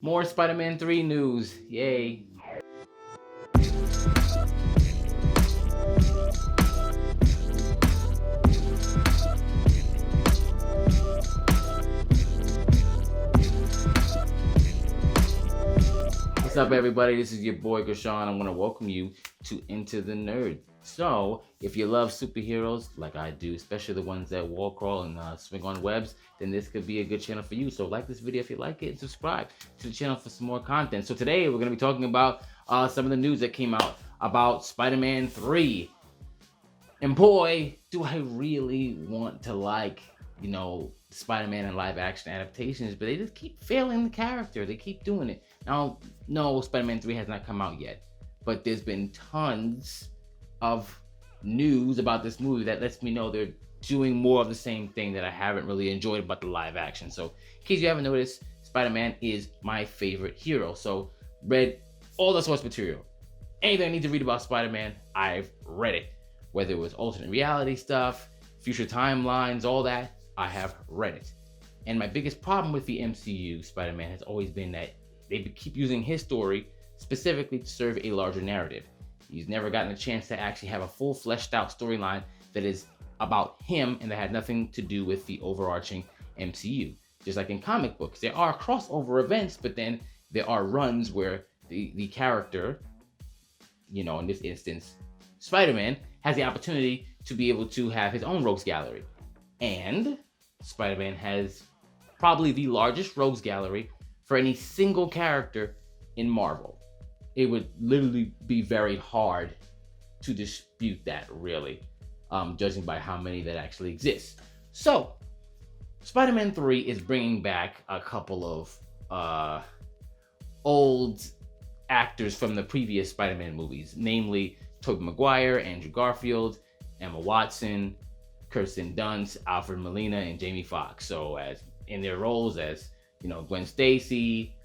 More Spider-Man 3 news. Yay. What's up, everybody? This is your boy Gershon. I want to welcome you to Into the Nerd. So, if you love superheroes like I do, especially the ones that wall crawl and swing on webs, then this could be a good channel for you. So, like this video if you like it, and subscribe to the channel for some more content. So, today we're going to be talking about some of the news that came out about Spider-Man 3. And boy, do I really want to like, Spider-Man and live action adaptations, but they just keep failing the character. They keep doing it. Now, no, Spider-Man 3 has not come out yet, but there's been tons of news about this movie that lets me know they're doing more of the same thing that I haven't really enjoyed about the live action. So, in case you haven't noticed, Spider-Man is my favorite hero. So, read all the source material. Anything I need to read about Spider-Man, I've read it. Whether it was alternate reality stuff, future timelines, all that, I have read it. And my biggest problem with the MCU Spider-Man has always been that they keep using his story specifically to serve a larger narrative. He's never gotten a chance to actually have a full fleshed out storyline that is about him and that had nothing to do with the overarching MCU. Just like in comic books, there are crossover events, but then there are runs where the character, in this instance, Spider-Man, has the opportunity to be able to have his own rogues gallery. And Spider-Man has probably the largest rogues gallery for any single character in Marvel. It would literally be very hard to dispute that, really, judging by how many that actually exist. So, Spider-Man 3 is bringing back a couple of old actors from the previous Spider-Man movies, namely Tobey Maguire, Andrew Garfield, Emma Watson, Kirsten Dunst, Alfred Molina, and Jamie Foxx. So, as in their roles as Gwen Stacy,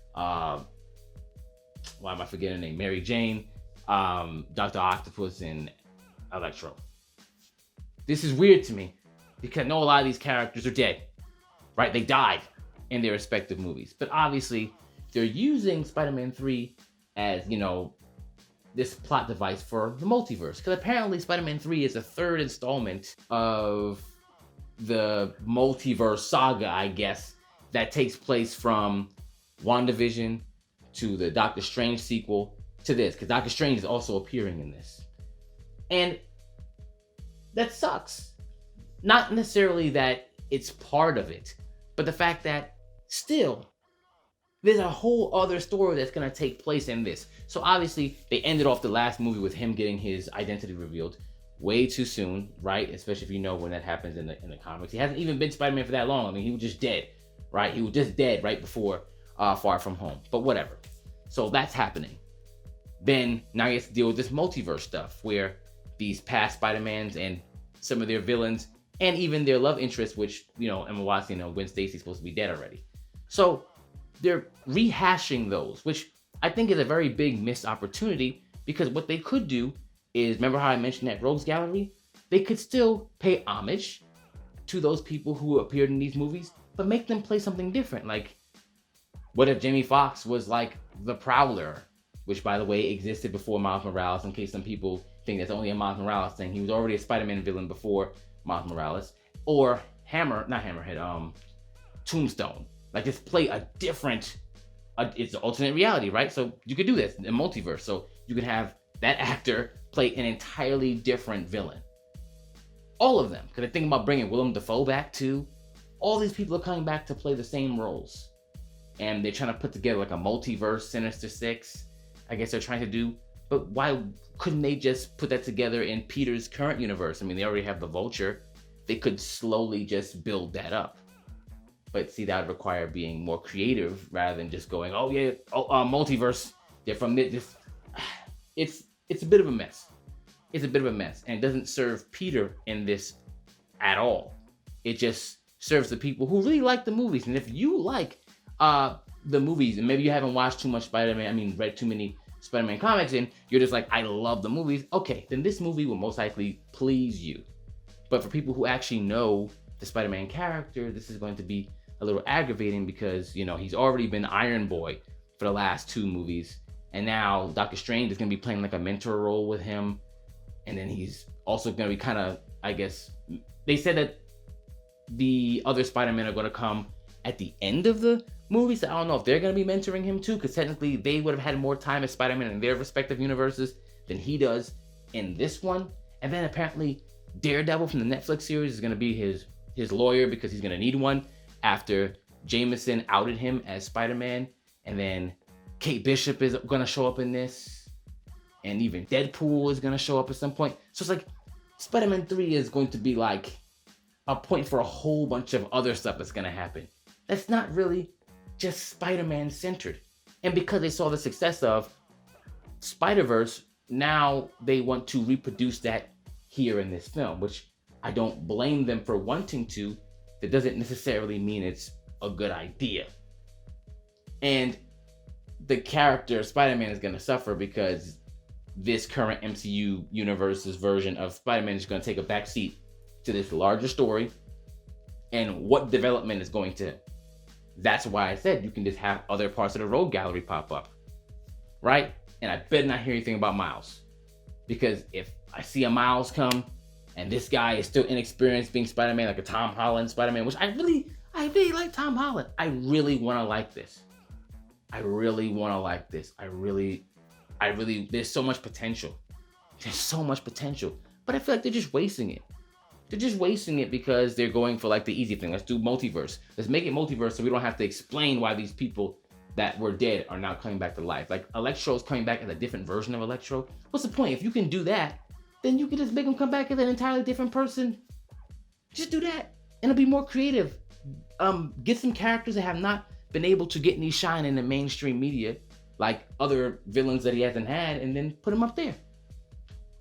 why am I forgetting her name? Mary Jane, Dr. Octopus, and Electro. This is weird to me because I know a lot of these characters are dead, right? They died in their respective movies, but obviously they're using Spider-Man 3 as this plot device for the multiverse, because apparently Spider-Man 3 is the third installment of the multiverse saga, I guess, that takes place from WandaVision to the Doctor Strange sequel to this, because Doctor Strange is also appearing in this. And that sucks. Not necessarily that it's part of it, but the fact that still there's a whole other story that's going to take place in this. So obviously, they ended off the last movie with him getting his identity revealed way too soon, right? Especially if you know when that happens in the comics. He hasn't even been Spider-Man for that long. I mean, he was just dead, right? He was just dead right before Far From Home. But whatever. So that's happening. Then now he has to deal with this multiverse stuff where these past Spider-Mans and some of their villains and even their love interests, which, Emma Watson and Gwen Stacy supposed to be dead already. So they're rehashing those, which I think is a very big missed opportunity, because what they could do is, remember how I mentioned that Rogues Gallery? They could still pay homage to those people who appeared in these movies, but make them play something different. Like, what if Jamie Foxx was like the Prowler, which, by the way, existed before Miles Morales, in case some people think that's only a Miles Morales thing. He was already a Spider-Man villain before Miles Morales. Or Tombstone. Like, just play a different, it's an alternate reality, right? So you could do this in multiverse. So you could have that actor play an entirely different villain. All of them. Because I think about bringing Willem Dafoe back too. All these people are coming back to play the same roles. And they're trying to put together like a multiverse Sinister Six, I guess they're trying to do. But why couldn't they just put that together in Peter's current universe? I mean, they already have the Vulture. They could slowly just build that up. But see, that would require being more creative rather than just going, multiverse. They're from this. It's a bit of a mess. It's a bit of a mess, and it doesn't serve Peter in this at all. It just serves the people who really like the movies. And if you like the movies, and maybe you haven't watched too much read too many Spider-Man comics, and you're just like, I love the movies. Okay, then this movie will most likely please you. But for people who actually know the Spider-Man character, this is going to be a little aggravating because, he's already been Iron Boy for the last 2 movies. And now Doctor Strange is going to be playing like a mentor role with him. And then he's also going to be kind of, I guess, they said that the other Spider-Men are going to come at the end of the movie. So I don't know if they're going to be mentoring him too, because technically they would have had more time as Spider-Man in their respective universes than he does in this one. And then apparently Daredevil from the Netflix series is going to be his lawyer, because he's going to need one after Jameson outed him as Spider-Man. And then Kate Bishop is going to show up in this. And even Deadpool is going to show up at some point. So it's like Spider-Man 3 is going to be like a point for a whole bunch of other stuff that's going to happen. That's not really just Spider-Man centered. And because they saw the success of Spider-Verse, now they want to reproduce that here in this film, which I don't blame them for wanting to. That doesn't necessarily mean it's a good idea. And the character Spider-Man is going to suffer because this current MCU universe's version of Spider-Man is going to take a backseat to this larger story and what development is going to. That's why I said you can just have other parts of the Rogue Gallery pop up, right? And I better not hear anything about Miles, because if I see a Miles come and this guy is still inexperienced being Spider-Man, like a Tom Holland Spider-Man, which I really like Tom Holland. I really want to like this. I really, there's so much potential. There's so much potential, but I feel like they're just wasting it. They're just wasting it because they're going for like the easy thing. Let's do multiverse. Let's make it multiverse so we don't have to explain why these people that were dead are now coming back to life. Like Electro's coming back as a different version of Electro. What's the point? If you can do that, then you can just make him come back as an entirely different person. Just do that, and it'll be more creative. Get some characters that have not been able to get any shine in the mainstream media, like other villains that he hasn't had, and then put them up there.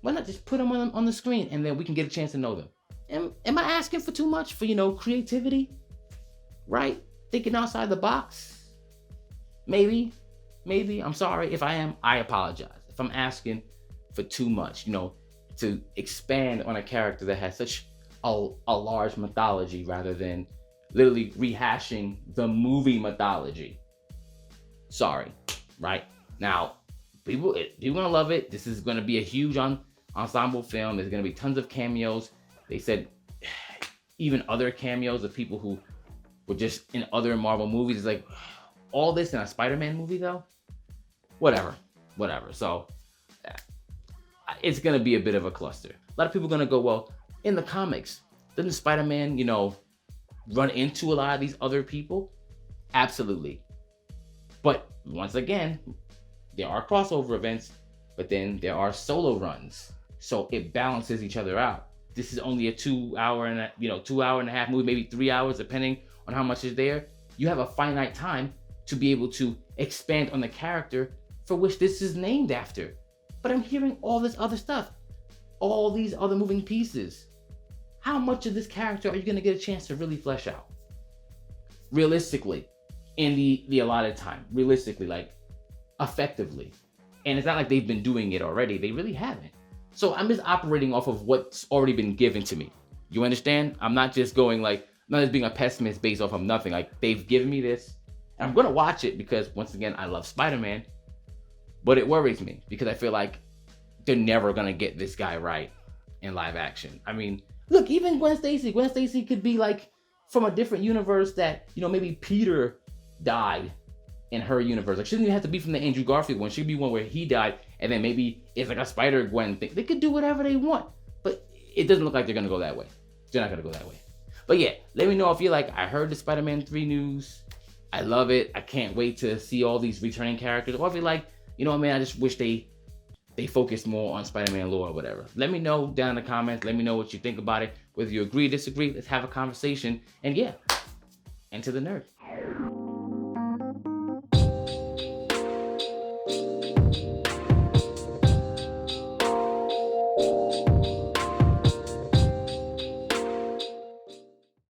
Why not just put them on the screen, and then we can get a chance to know them? Am I asking for too much for, creativity? Right? Thinking outside the box? Maybe. I'm sorry. If I am, I apologize. If I'm asking for too much, to expand on a character that has such a large mythology rather than literally rehashing the movie mythology. Sorry, right? Now, people are gonna love it. This is gonna be a huge ensemble film. There's gonna be tons of cameos. They said even other cameos of people who were just in other Marvel movies. It's like, all this in a Spider-Man movie though? Whatever. So it's gonna be a bit of a cluster. A lot of people are gonna go, well, in the comics, doesn't Spider-Man, run into a lot of these other people? Absolutely. But once again, there are crossover events, but then there are solo runs. So it balances each other out. This is only a 2 hour and a half movie, maybe 3 hours, depending on how much is there. You have a finite time to be able to expand on the character for which this is named after. But I'm hearing all this other stuff, all these other moving pieces. How much of this character are you going to get a chance to really flesh out? Realistically, in the allotted time. Realistically, like effectively. And it's not like they've been doing it already. They really haven't. So I'm just operating off of what's already been given to me. You understand? I'm not just going I'm not just being a pessimist based off of nothing. Like, they've given me this, and I'm going to watch it because, once again, I love Spider-Man. But it worries me because I feel like they're never going to get this guy right in live action. I mean, look, even Gwen Stacy could be like from a different universe that, maybe Peter died in her universe. Like, she doesn't even have to be from the Andrew Garfield one. She could be one where he died, and then maybe it's like a Spider-Gwen thing. They could do whatever they want, but it doesn't look like they're going to go that way. They're not going to go that way. But yeah, let me know if you're like, I heard the Spider-Man 3 news. I love it. I can't wait to see all these returning characters. Or if you're like, I just wish they focused more on Spider-Man lore or whatever. Let me know down in the comments. Let me know what you think about it. Whether you agree or disagree, let's have a conversation. And yeah, Enter the Nerd.